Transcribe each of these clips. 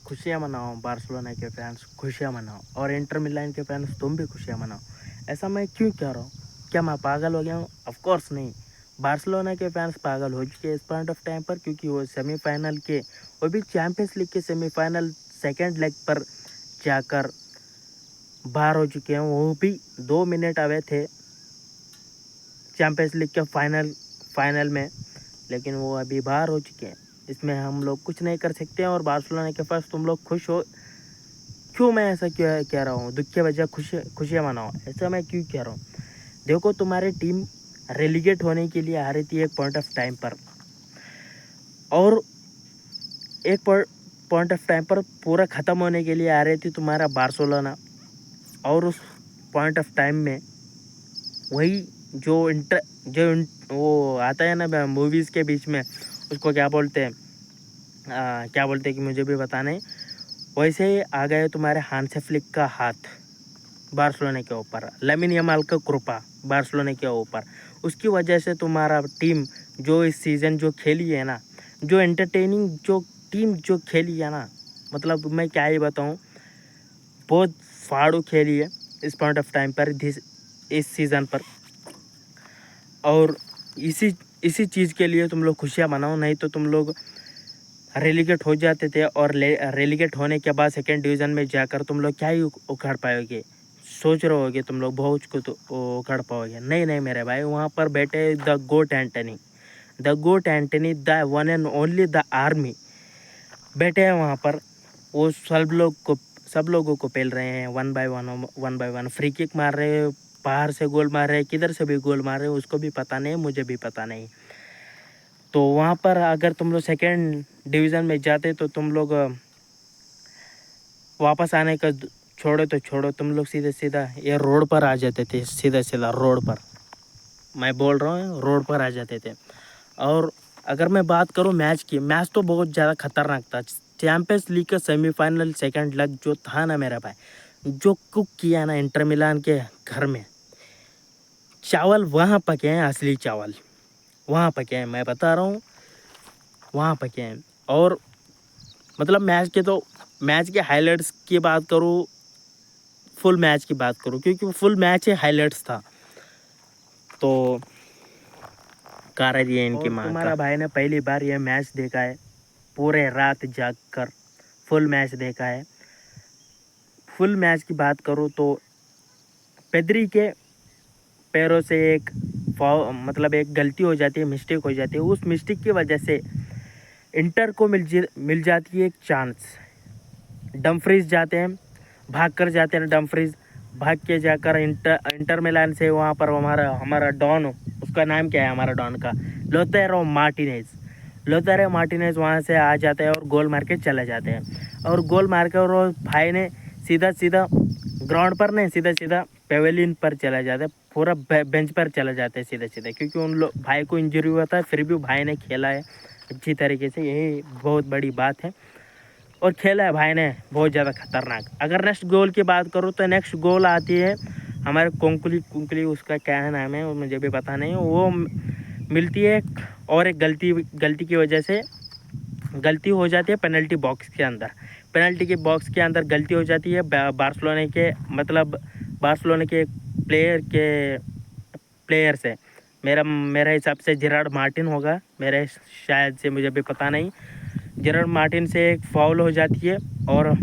खुशियाँ मनाओ, बार्सिलोना के फैन्स खुशियाँ मनाओ और इंटर मिलान के फैन्स तुम भी खुशियाँ मनाओ। ऐसा मैं क्यों कह रहा हूँ? क्या मैं पागल हो गया हूँ? ऑफ कोर्स नहीं। बार्सिलोना के फैन्स पागल हो चुके हैं इस पॉइंट ऑफ टाइम पर, क्योंकि वो सेमीफाइनल के, वो भी चैंपियंस लीग के सेमीफाइनल सेकेंड लेग पर जाकर बाहर हो चुके हैं। वो भी 2 मिनट अवे थे चैंपियंस लीग के फाइनल में, लेकिन वो अभी बाहर हो चुके हैं। इसमें हम लोग कुछ नहीं कर सकते हैं। और बार्सिलोना के पास तुम लोग खुश हो, क्यों मैं ऐसा क्यों कह रहा हूँ? दुख के बजाय खुशियाँ मनाओ, ऐसा मैं क्यों कह रहा हूँ? देखो, तुम्हारी टीम रेलीगेट होने के लिए आ रही थी एक पॉइंट ऑफ टाइम पर, और एक पॉइंट ऑफ टाइम पर पूरा ख़त्म होने के लिए आ रही थी तुम्हारा बार्सिलोना। और उस पॉइंट ऑफ टाइम में वही वो आता है ना मूवीज़ के बीच में, उसको क्या बोलते हैं, क्या बोलते हैं कि मुझे भी पता नहीं। वैसे ही आ गए तुम्हारे हांसी फ्लिक का हाथ बार्सिलोना के ऊपर, लामिन यमाल का कृपा बार्सिलोना के ऊपर। उसकी वजह से तुम्हारा टीम जो इस सीज़न जो खेली है ना, जो एंटरटेनिंग जो टीम जो खेली है ना, मतलब मैं क्या ही बताऊँ, बहुत फाड़ू खेली है इस पॉइंट ऑफ टाइम पर, इस सीज़न पर। और इसी चीज़ के लिए तुम लोग खुशियाँ मनाओ, नहीं तो तुम लोग रेलीगेट हो जाते थे। और रेलीगेट होने के बाद सेकेंड डिवीज़न में जाकर तुम लोग क्या ही उखाड़ पाओगे? सोच रहे होगे तुम लोग बहुत कुछ उखाड़ पाओगे। नहीं नहीं मेरे भाई, वहाँ पर बैठे the goat Antony, the one and only the army बैठे हैं वहाँ पर। वो सब लोगों को पेल रहे हैं, one by one free kick मार रहे हैं, बाहर से गोल मार रहे हैं, किधर से भी गोल मार रहे हैं, उसको भी पता नहीं, मुझे भी पता नहीं। तो वहाँ पर अगर तुम लोग सेकेंड डिवीज़न में जाते तो तुम लोग वापस आने का छोड़ो, तुम लोग सीधे सीधा ये रोड पर आ जाते थे, सीधा रोड पर, मैं बोल रहा हूँ रोड पर आ जाते थे। और अगर मैं बात करूँ मैच की, मैच तो बहुत ज़्यादा खतरनाक था। चैंपियंस लीग का सेमीफाइनल सेकंड लेग जो था ना मेरा भाई, जो कुक किया ना इंटर मिलान के घर में, चावल वहाँ पके हैं, असली चावल वहाँ पके हैं, मैं बता रहा हूँ वहाँ पके हैं। और मतलब मैच के हाइलाइट्स की बात करूँ, फुल मैच की बात करूँ, क्योंकि वो फुल मैच ही हाइलाइट्स था। तो कारण ये इनकी माँ का, तुम्हारा भाई ने पहली बार ये मैच देखा है, पूरे रात जाग कर फुल मैच देखा है। फुल मैच की बात करूँ तो पेद्री के पैरों से मतलब एक गलती हो जाती है, मिस्टेक हो जाती है। उस मिस्टेक की वजह से इंटर को मिल जाती है एक चांस। डमफ्रीज जाते हैं, भाग कर जाते हैं डमफ्रीज, भाग के जाकर इंटर मिलान से वहाँ पर हमारा डॉन, उसका नाम क्या है हमारा डॉन का, लोथारो मार्टिनेज वहाँ से आ जाते हैं और गोल मार के चले जाते हैं। और गोल मार के और भाई ने सीधा ग्राउंड पर नहीं, सीधा पेवेलियन पर चला जाता है, पूरा बेंच पर चला जाते हैं सीधा, क्योंकि उन लोग भाई को इंजरी हुआ था, फिर भी भाई ने खेला है अच्छी तरीके से, यही बहुत बड़ी बात है। और खेला है भाई ने बहुत ज़्यादा खतरनाक। अगर नेक्स्ट गोल की बात करूँ तो नेक्स्ट गोल आती है हमारे कुंकली, उसका क्या नाम है मुझे भी पता नहीं, वो मिलती है। और एक गलती की वजह से गलती हो जाती है पेनल्टी बॉक्स के अंदर गलती हो जाती है बार्सिलोना के प्लेयर से। मेरा हिसाब से जेरार्ड मार्टिन होगा, मेरे शायद से, मुझे भी पता नहीं। जेरार्ड मार्टिन से एक फाउल हो जाती है और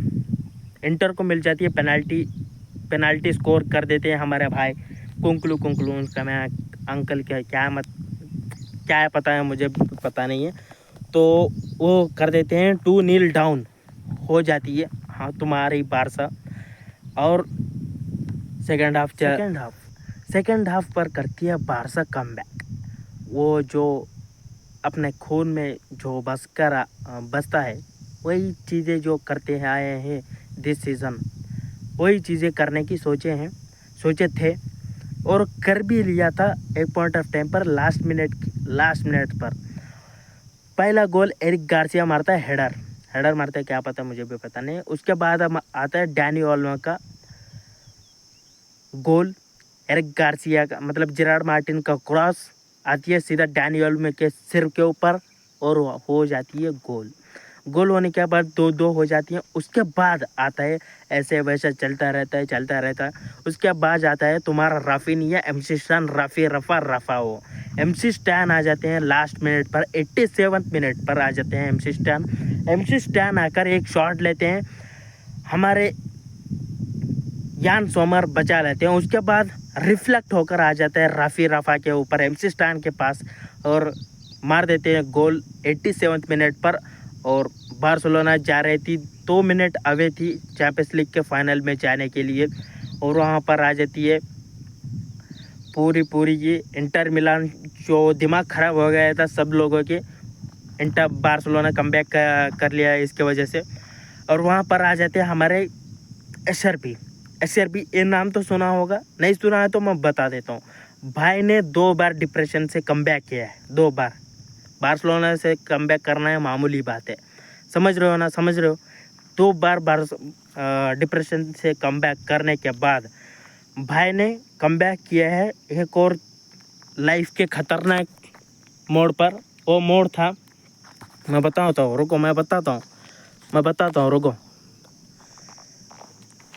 इंटर को मिल जाती है पेनाल्टी स्कोर कर देते हैं हमारे भाई कुंकलू, उसका मैं अंकल क्या है पता है, मुझे पता नहीं है। तो वो कर देते हैं 2-0 डाउन हो जाती है हाँ तुम्हारी बारसा। और सेकेंड हाफ पर करती है बारसा कमबैक। वो जो अपने खून में जो बसता है, वही चीज़ें जो करते हैं आए हैं दिस सीज़न, वही चीज़ें करने की सोचे थे और कर भी लिया था एक पॉइंट ऑफ टाइम पर। लास्ट मिनट पर पहला गोल एरिक गार्सिया मारता है, हेडर मारता है, क्या पता, मुझे भी पता नहीं। उसके बाद आता है डैनी ओल्मो का गोल, एरिक गार्सिया का मतलब जेरार्ड मार्टिन का क्रॉस आती है सीधा डैनी ओल्मो के सिर के ऊपर और हो जाती है गोल। गोल होने के बाद 2-2 हो जाती हैं। उसके बाद आता है ऐसे वैसे चलता रहता है। उसके बाद आता है तुम्हारा राफिनिया, एमसी स्टैन, रफाओ। एमसी स्टैन आ जाते हैं लास्ट मिनट पर, 87वें मिनट पर आ जाते हैं एमसी स्टैन आकर एक शॉट लेते हैं, हमारे यान सोमर बचा लेते हैं। उसके बाद रिफ्लेक्ट होकर आ जाता है रफा के ऊपर एमसी स्टैन के पास और मार देते हैं गोल 87वें मिनट पर। और बार्सिलोना जा रही थी, 2 मिनट अवे थी चैंपियंस लीग के फाइनल में जाने के लिए, और वहाँ पर आ जाती है पूरी ये इंटर मिलान, जो दिमाग ख़राब हो गया था सब लोगों के, इंटर बार्सिलोना कमबैक कर लिया इसके वजह से। और वहाँ पर आ जाते हैं हमारे एसआरपी, ये नाम तो सुना होगा, नहीं सुना है तो मैं बता देता हूँ। भाई ने 2 बार डिप्रेशन से कमबैक किया है, 2 बार। बार्सिलोना से कमबैक करना है मामूली बात है, समझ रहे हो ना, समझ रहे हो। 2 बार डिप्रेशन से कमबैक करने के बाद भाई ने कमबैक किया है एक और लाइफ के खतरनाक मोड़ पर। वो मोड़ था, मैं बताता हूँ, रुको मैं बताता हूँ रुको।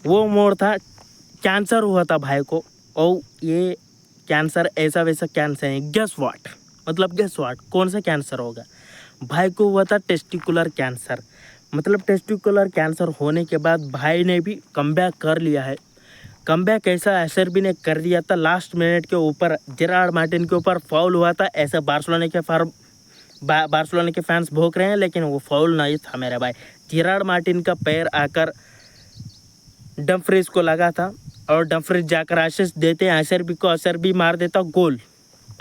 वो मोड़ था, कैंसर हुआ था भाई को, और ये कैंसर ऐसा वैसा कैंसर है, गेस व्हाट, कौन सा कैंसर होगा। भाई को हुआ था टेस्टिकुलर कैंसर। मतलब टेस्टिकुलर कैंसर होने के बाद भाई ने भी कमबैक कर लिया है। कमबैक ऐसा एसआरबी ने कर दिया था, लास्ट मिनट के ऊपर जेरार्ड मार्टिन के ऊपर फाउल हुआ था, ऐसा बार्सिलोना के फैंस भोग रहे हैं, लेकिन वो फाउल नहीं था मेरे भाई। जेरार्ड मार्टिन का पैर आकर डम्फ्रीज को लगा था, और डम्फ्रीज जाकर असिस्ट देते हैं एसआरबी को, एसआरबी मार देता गोल।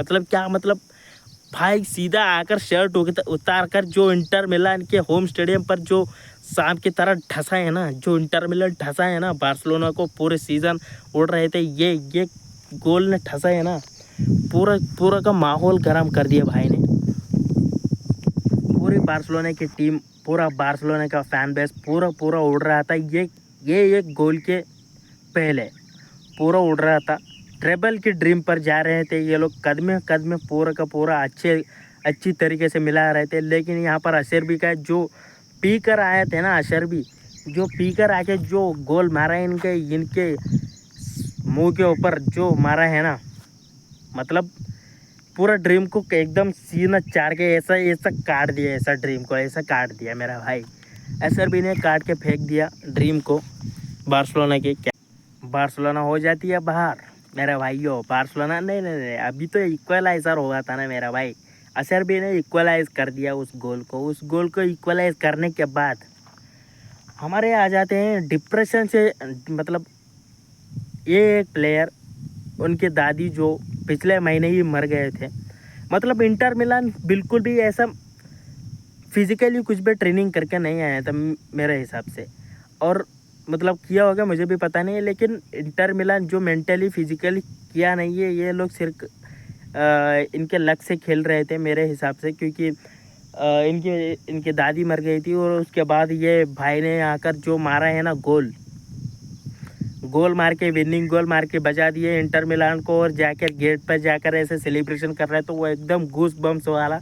मतलब क्या, मतलब भाई सीधा आकर शर्ट उतार कर जो इंटर मिलान के होम स्टेडियम पर जो सांप की तरह ढसा है ना, जो इंटर मिलान ढसा है ना, बार्सिलोना को पूरे सीज़न उड़ रहे थे, ये गोल ने ढसा है ना, पूरा का माहौल गर्म कर दिया भाई ने। पूरी बार्सिलोना की टीम, पूरा बार्सिलोना का फैन बेस पूरा उड़ रहा था। ये एक गोल के पहले पूरा उड़ रहा था, ट्रेबल की ड्रीम पर जा रहे थे ये लोग, कदमे पूरा का पूरा अच्छी तरीके से मिला रहे थे। लेकिन यहाँ पर अशरबी का जो पीकर आए थे ना, अशरबी जो पीकर आके जो गोल मारा है इनके मुंह के ऊपर जो मारा है ना, मतलब पूरा ड्रीम को एकदम सीना चार के ऐसा काट दिया, ऐसा ड्रीम को ऐसा काट दिया मेरा भाई। एसआरबी ने काट के फेंक दिया ड्रीम को बार्सिलोना के। बार्सिलोना हो जाती है बाहर मेरा भाइयों। बार्सिलोना नहीं, अभी तो इक्वलाइजर हुआ था ना मेरा भाई, एसआरबी ने इक्वलाइज कर दिया उस गोल को इक्वलाइज करने के बाद हमारे आ जाते हैं डिप्रेशन से। मतलब ये एक प्लेयर, उनके दादी जो पिछले महीने ही मर गए थे। मतलब इंटर मिलान बिल्कुल भी ऐसा फिजिकली कुछ भी ट्रेनिंग करके नहीं आया था मेरे हिसाब से, और मतलब किया होगा मुझे भी पता नहीं है, लेकिन इंटर मिलान जो मेंटली फिजिकली किया नहीं है, ये लोग सिर्फ इनके लक से खेल रहे थे मेरे हिसाब से, क्योंकि इनके दादी मर गई थी, और उसके बाद ये भाई ने आकर जो मारा है ना गोल मार के, विनिंग गोल मार के बजा दिए इंटर मिलान को, और जाकर गेट पर जाकर ऐसे सेलिब्रेशन कर रहे, तो वो एकदम गूस बम्स वाला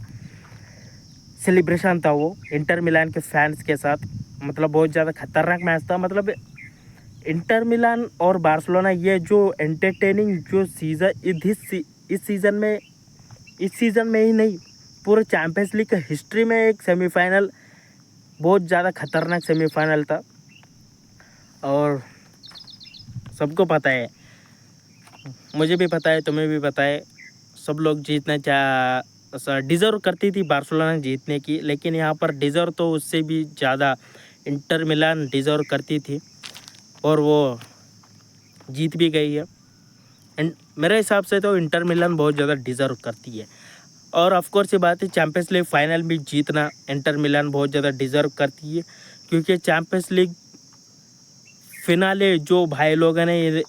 सेलिब्रेशन था वो इंटर मिलान के फैंस के साथ। मतलब बहुत ज़्यादा खतरनाक मैच था। मतलब इंटर मिलान और बार्सिलोना, ये जो एंटरटेनिंग जो सीज़न इस सीज़न में ही नहीं, पूरे चैंपियंस लीग का हिस्ट्री में एक सेमीफाइनल, बहुत ज़्यादा खतरनाक सेमीफाइनल था। और सबको पता है, मुझे भी पता है, तुम्हें भी पता है, सब लोग डिज़र्व करती थी बार्सिलोना जीतने की, लेकिन यहाँ पर डिज़र्व तो उससे भी ज़्यादा इंटर मिलान डिज़र्व करती थी, और वो जीत भी गई है। एंड मेरे हिसाब से तो इंटर मिलान बहुत ज़्यादा डिज़र्व करती है। और ऑफ कोर्स ये बात है, चैंपियंस लीग फाइनल भी जीतना इंटर मिलान बहुत ज़्यादा डिज़र्व करती है, क्योंकि चैंपियंस लीग फिनाले जो भाई लोगों ने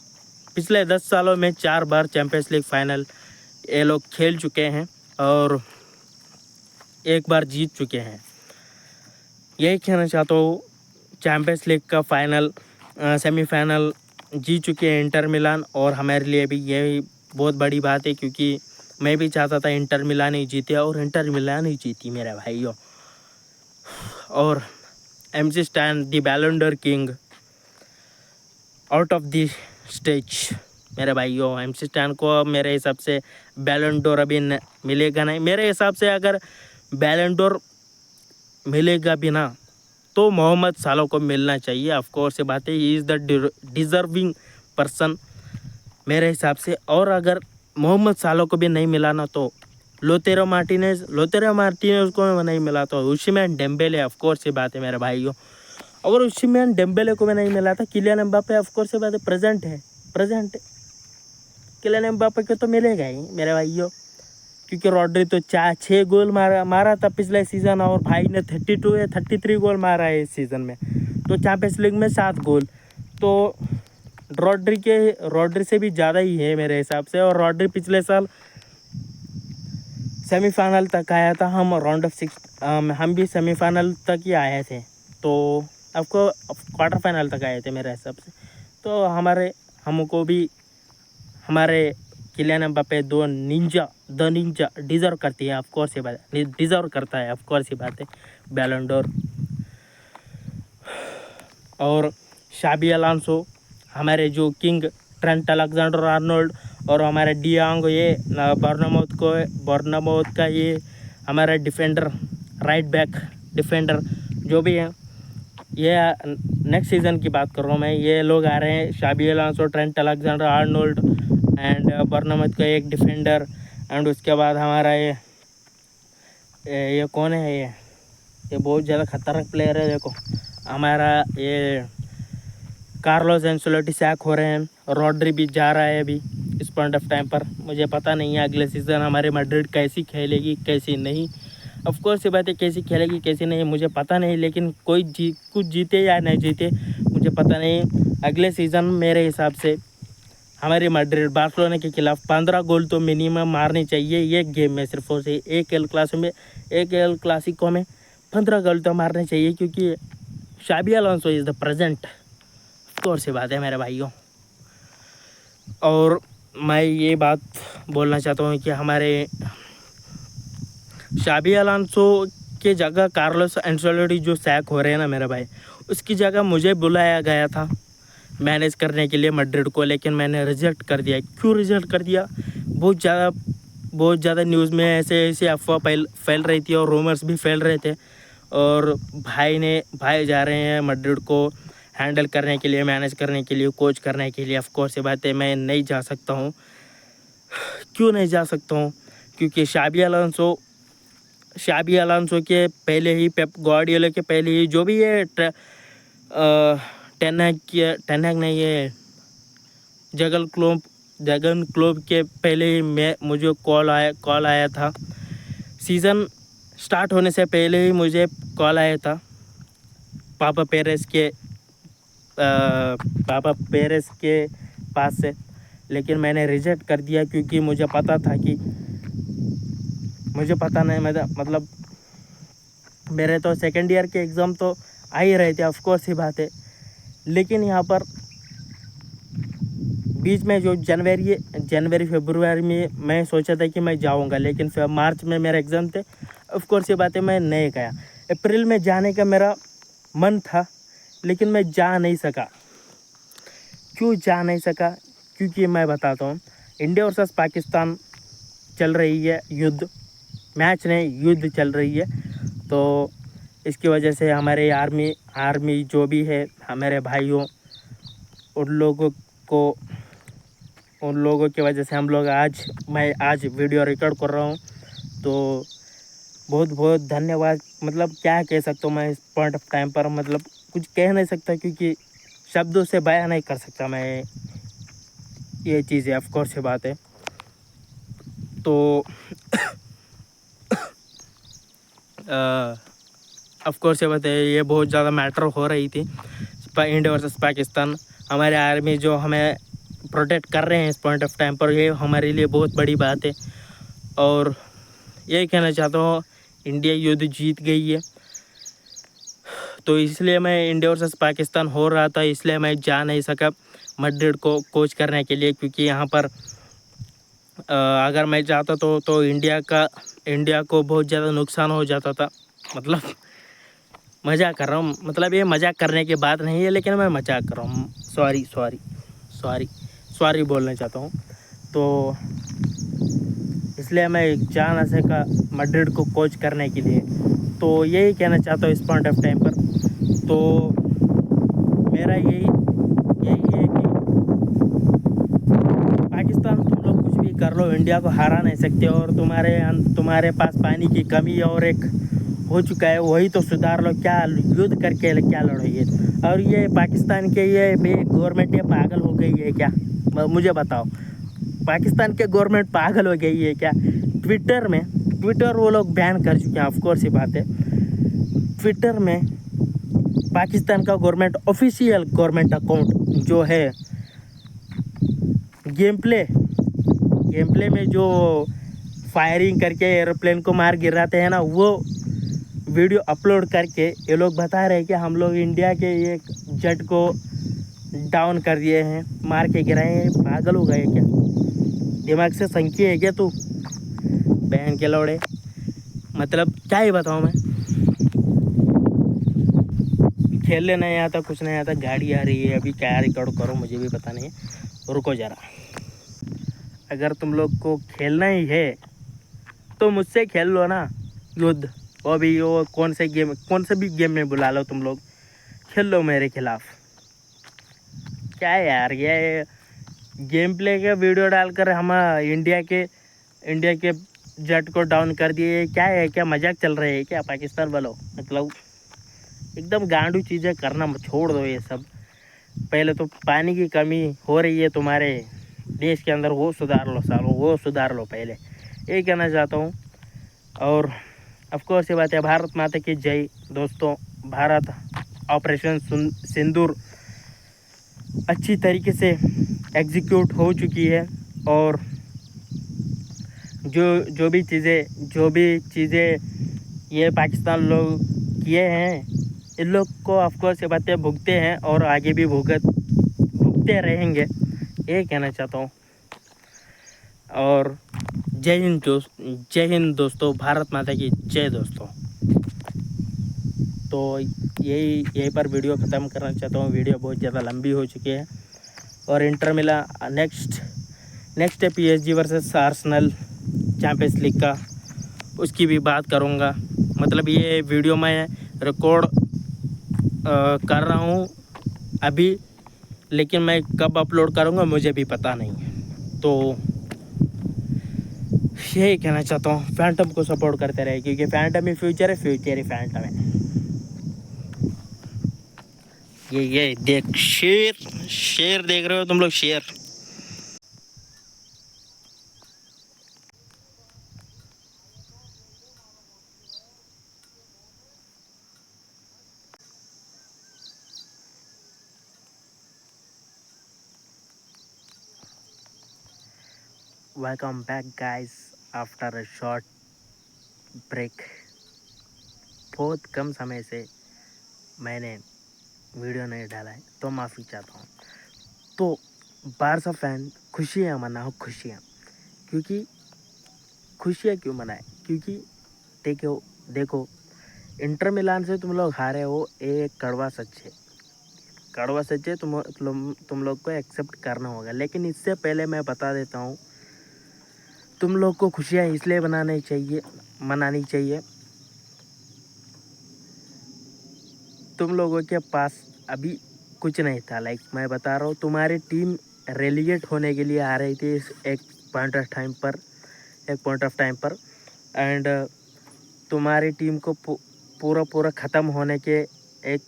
पिछले 10 सालों में 4 बार चैंपियंस लीग फाइनल ये लोग खेल चुके हैं, और 1 बार जीत चुके हैं। यही कहना चाहता हूँ, चैंपियंस लीग का फाइनल सेमीफाइनल जीत चुके हैं इंटर मिलान, और हमारे लिए भी यही बहुत बड़ी बात है, क्योंकि मैं भी चाहता था इंटर मिलान ही जीते, और इंटर मिलान ही जीती मेरे भाइयों। और MC Stan दी बैलन door king out of the stage. मेरे भाइयों, MC Stan को मेरे हिसाब से बैलन डोर अभी मिलेगा नहीं। मेरे हिसाब से अगर बैलन डोर मिलेगा भी ना तो मोहम्मद सालों को मिलना चाहिए। ऑफ कोर्स ये बात है, he is the deserving person मेरे हिसाब से। और अगर मोहम्मद सालों को भी नहीं मिला ना तो लोतेरो मार्टिनेज को नहीं मिला तो ओसिमैन डेम्बेले, ऑफ कोर्स ये बात है मेरे भाइयों। अगर ओसिमैन डेम्बेले को भी नहीं मिला था, किलियन एम्बापे ऑफ कोर्स ये बात है प्रेजेंट किलियन एम्बापे को तो मिलेगा ही मेरे भाइयों, क्योंकि रॉड्री तो 6 गोल मारा था पिछले सीज़न और भाई ने 32 या 33 गोल मारा है इस सीज़न में। तो चैंपियंस लीग में 7 गोल, तो रॉड्री से भी ज़्यादा ही है मेरे हिसाब से। और रॉड्री पिछले साल सेमीफाइनल तक आया था, हम भी सेमीफाइनल तक ही आए थे, तो आपको क्वार्टर फाइनल तक आए थे मेरे हिसाब से। तो हमको भी हमारे Kylian Mbappe the ninja deserve करती है, ऑफ कोर्स ये बात डिज़र्व करता है, ऑफ कोर्स ये बात है बैलन डोर। और शाबी अलोंसो, हमारे जो किंग ट्रेंट अलेक्जेंडर-आर्नोल्ड और हमारे डियांगो, ये बॉर्नमouth का ये हमारा डिफेंडर, राइट बैक डिफेंडर जो भी है, ये नेक्स्ट सीज़न की बात कर रहा हूँ मैं। ये लोग आ रहे हैं, शाबी अलोंसो, ट्रेंट अलेक्जेंडर-आर्नोल्ड एंड बॉर्नमouth का एक डिफेंडर। एंड उसके बाद हमारा ये कौन है, ये बहुत ज़्यादा खतरनाक प्लेयर है। देखो हमारा ये कार्लोस एंसेलोटी सैक हो रहे हैं, रॉड्री भी जा रहा है अभी इस पॉइंट ऑफ टाइम पर। मुझे पता नहीं है अगले सीज़न हमारे मैड्रिड कैसी खेलेगी कैसी नहीं। ऑफ कोर्स ये बात है, कैसी खेलेगी कैसी नहीं मुझे पता नहीं, लेकिन कुछ जीते या नहीं जीते मुझे पता नहीं। अगले सीज़न मेरे हिसाब से हमारी मैड्रिड बार्सिलोना के खिलाफ 15 गोल तो मिनिमम मारनी चाहिए एक गेम में, सिर्फ और सिर्फ एक एल क्लासिको में 15 गोल तो मारने चाहिए, क्योंकि Xabi Alonso is the present. Of course ये बात है मेरे भाइयों। और मैं ये बात बोलना चाहता हूँ कि हमारे शाबी अलोंसो के जगह कार्लोस एंसेलोटी जो सैक हो रहे हैं ना मेरे भाई, उसकी जगह मुझे बुलाया गया था मैनेज करने के लिए मैड्रिड को, लेकिन मैंने रिजेक्ट कर दिया। क्यों रिजेक्ट कर दिया? बहुत ज़्यादा न्यूज़ में ऐसे अफवाह फैल रही थी और रूमर्स भी फैल रहे थे, और भाई जा रहे हैं मैड्रिड को हैंडल करने के लिए, मैनेज करने के लिए, कोच करने के लिए। ऑफ कोर्स ये बात है, मैं नहीं जा सकता हूँ। क्यों नहीं जा सकता हूँ? क्योंकि शाबी अलोंसो के पहले ही, पेप गार्डियोला के पहले ही, जो भी ये टेन हैग नहीं है, जर्गन क्लोप के पहले ही मुझे कॉल आया था। सीज़न स्टार्ट होने से पहले ही मुझे कॉल आया था पापा पेरेस के पास से, लेकिन मैंने रिजेक्ट कर दिया, क्योंकि मुझे पता था कि मतलब मेरे तो सेकेंड ईयर के एग्ज़ाम तो आ ही रहे थे, ऑफ कोर्स ही बात है। लेकिन यहाँ पर बीच में जो जनवरी फरवरी में मैं सोचा था कि मैं जाऊँगा, लेकिन फिर मार्च में मेरा एग्ज़ाम थे। ऑफ कोर्स ये बात है, मैं नहीं गया। अप्रैल में जाने का मेरा मन था, लेकिन मैं जा नहीं सका। क्यों जा नहीं सका? क्योंकि मैं बताता हूँ, इंडिया वर्सेस पाकिस्तान चल रही है, युद्ध चल रही है। तो इसकी वजह से हमारे आर्मी जो भी है, हमारे भाइयों, उन लोगों की वजह से मैं आज वीडियो रिकॉर्ड कर रहा हूँ। तो बहुत बहुत धन्यवाद। मतलब क्या कह सकता हूँ मैं इस पॉइंट ऑफ टाइम पर, मतलब कुछ कह नहीं सकता, क्योंकि शब्दों से बयां नहीं कर सकता मैं ये चीज़ें। ऑफ कोर्स ये बात है। तो ऑफ कोर्स ये बात है, ये बहुत ज़्यादा मैटर हो रही थी इंडिया वर्सेस पाकिस्तान। हमारे आर्मी जो हमें प्रोटेक्ट कर रहे हैं इस पॉइंट ऑफ टाइम पर, ये हमारे लिए बहुत बड़ी बात है। और यही कहना चाहता हूँ, इंडिया युद्ध जीत गई है। तो इसलिए मैं इंडिया वर्सेस पाकिस्तान हो रहा था, इसलिए मैं जा नहीं सका मैड्रिड को कोच करने के लिए, क्योंकि यहाँ पर अगर मैं जाता तो इंडिया को बहुत ज़्यादा नुकसान हो जाता था। मतलब मजाक कर रहा हूँ, मतलब ये मजाक करने की बात नहीं है, लेकिन मैं मजाक कर रहा हूँ। सॉरी सॉरी सॉरी सॉरी बोलना चाहता हूँ। तो इसलिए मैं जा ना सका मैड्रिड को कोच करने के लिए। तो यही कहना चाहता हूँ इस पॉइंट ऑफ टाइम पर। तो मेरा यही है कि पाकिस्तान, तुम लोग कुछ भी कर लो, इंडिया को हरा नहीं सकते। और तुम्हारे पास पानी की कमी और एक हो चुका है, वही तो सुधार लो। क्या युद्ध करके क्या लड़ोगे? और ये पाकिस्तान के ये गवर्नमेंट ये पागल हो गई है क्या? मुझे बताओ, पाकिस्तान के गवर्नमेंट पागल हो गई है क्या? ट्विटर वो लोग बैन कर चुके हैं, ऑफकोर्स ये बात है। ट्विटर में पाकिस्तान का गवर्नमेंट ऑफिशियल गवर्नमेंट अकाउंट जो है, गेम प्ले में जो फायरिंग करके एरोप्लेन को मार गिराते हैं ना, वो वीडियो अपलोड करके ये लोग बता रहे हैं कि हम लोग इंडिया के एक जेट को डाउन कर दिए हैं, मार के गिराए हैं। पागल हो गए क्या? दिमाग से संकी है क्या तू? बहन के लौड़े, मतलब क्या ही बताऊँ मैं। खेलने नहीं आता, कुछ नहीं आता, गाड़ी आ रही है, अभी क्या रिकॉर्ड करो मुझे भी पता नहीं है। रुको ज़रा, अगर तुम लोग को खेलना ही है तो मुझसे खेल लो ना युद्ध। वो भी वो कौन से भी गेम में बुला लो, तुम लोग खेल लो मेरे खिलाफ। क्या है यार, ये गेम प्ले के वीडियो डालकर हम इंडिया के जेट को डाउन कर दिए? क्या है, क्या मजाक चल रहे है क्या पाकिस्तान वालों? मतलब एकदम गांडू चीज़ें करना छोड़ दो ये सब। पहले तो पानी की कमी हो रही है तुम्हारे देश के अंदर, वो सुधार लो सालों, वो सुधार लो पहले, यही कहना चाहता हूँ। और ऑफकोर्स ये बात है, भारत माता की जय दोस्तों। भारत ऑपरेशन सिंदूर अच्छी तरीके से एग्जीक्यूट हो चुकी है। और जो भी चीज़ें ये पाकिस्तान लोग किए हैं, इन लोग को ऑफकोर्स ये बातें भुगते हैं और आगे भी भुगते रहेंगे, ये कहना चाहता हूँ। और जय हिंद दोस्तों, भारत माता की जय दोस्तों। तो यही पर वीडियो ख़त्म करना चाहता हूँ। वीडियो बहुत ज़्यादा लंबी हो चुकी है। और इंटर मिला नेक्स्ट है PSG versus Arsenal champions league का, उसकी भी बात करूँगा। मतलब ये वीडियो मैं रिकॉर्ड कर रहा हूँ अभी, लेकिन मैं कब अपलोड करूँगा मुझे भी पता नहीं। तो यही कहना चाहता हूँ, फैंटम को सपोर्ट करते रहे, क्योंकि फैंटम ही फ्यूचर ही फैंटम है। ये देख, शेर देख रहे हो तुम लोग? शेर welcome back guys after a short break. बहुत कम समय से मैंने वीडियो नहीं डाला है, तो माफ़ी चाहता हूँ। तो बारसा फैन, खुशियाँ मनाओ, खुशियाँ। क्योंकि खुशियाँ क्यों मनाए? क्योंकि देखो इंटर मिलान से तुम लोग हारे हो, एक कड़वा सच है। तुम लोग को एक्सेप्ट करना होगा। लेकिन इससे पहले मैं बता देता हूँ, तुम लोग को खुशियाँ इसलिए मनानी चाहिए। तुम लोगों के पास अभी कुछ नहीं था। लाइक मैं बता रहा हूँ, तुम्हारी टीम रेलीगेट होने के लिए आ रही थी इस एक पॉइंट ऑफ टाइम पर एंड तुम्हारी टीम को पूरा ख़त्म होने के एक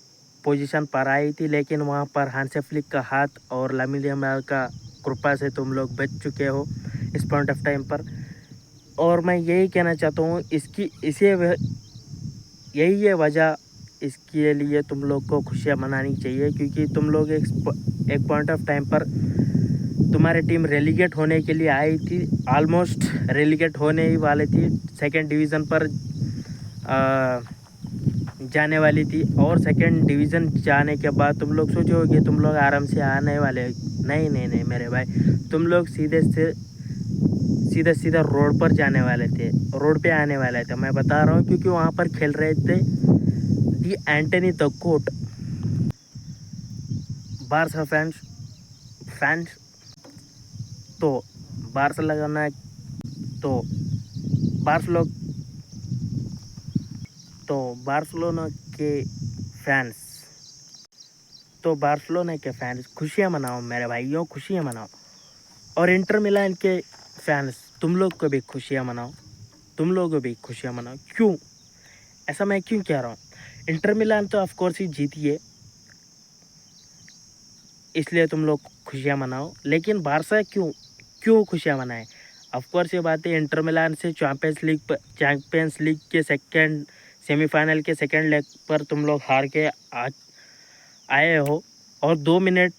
पोजीशन पर आई थी। लेकिन वहाँ पर हांसी फ्लिक का हाथ और लामिन यामाल का कृपा से तुम लोग बच चुके हो इस पॉइंट ऑफ टाइम पर। और मैं यही कहना चाहता हूँ, यही है वजह, इसके लिए तुम लोग को खुशियाँ मनानी चाहिए। क्योंकि तुम लोग एक पॉइंट ऑफ टाइम पर तुम्हारी टीम रेलीगेट होने के लिए आई थी, ऑलमोस्ट रेलीगेट होने ही वाली थी, सेकंड डिवीज़न पर जाने वाली थी। और सेकंड डिवीज़न जाने के बाद तुम लोग सोचोगे तुम लोग आराम से आने वाले, नहीं मेरे भाई, तुम लोग सीधा रोड पर जाने वाले थे, रोड पे आने वाले थे। मैं बता रहा हूँ क्योंकि वहाँ पर खेल रहे थे the Antony the goat. Barca fans तो बार्सा लगाना है तो बार्सलो तो बार्सिलोना के फैंस बार्सिलोना के फैंस खुशियाँ मनाओ मेरे भाइयों, खुशियाँ मनाओ। और इंटर मिलान के फैंस तुम लोग को भी खुशियाँ मनाओ, तुम लोग को भी खुशियाँ मनाओ। क्यों ऐसा मैं क्यों कह रहा हूँ? इंटर मिलान तो ऑफ कोर्स ही जीती है, इसलिए तुम लोग खुशियाँ मनाओ। लेकिन बार्सा क्यों खुशियाँ मनाएं? ऑफ कोर्स ये बात है, इंटर मिलान से चैंपियंस लीग के सेमीफाइनल के सेकंड लेग पर तुम लोग हार के आए हो और 2 मिनट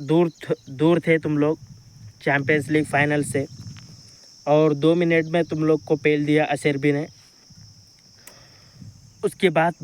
दूर थे तुम लोग चैंपियंस लीग फाइनल से, और 2 मिनट में तुम लोग को पेल दिया असेर्बी ने। उसके बाद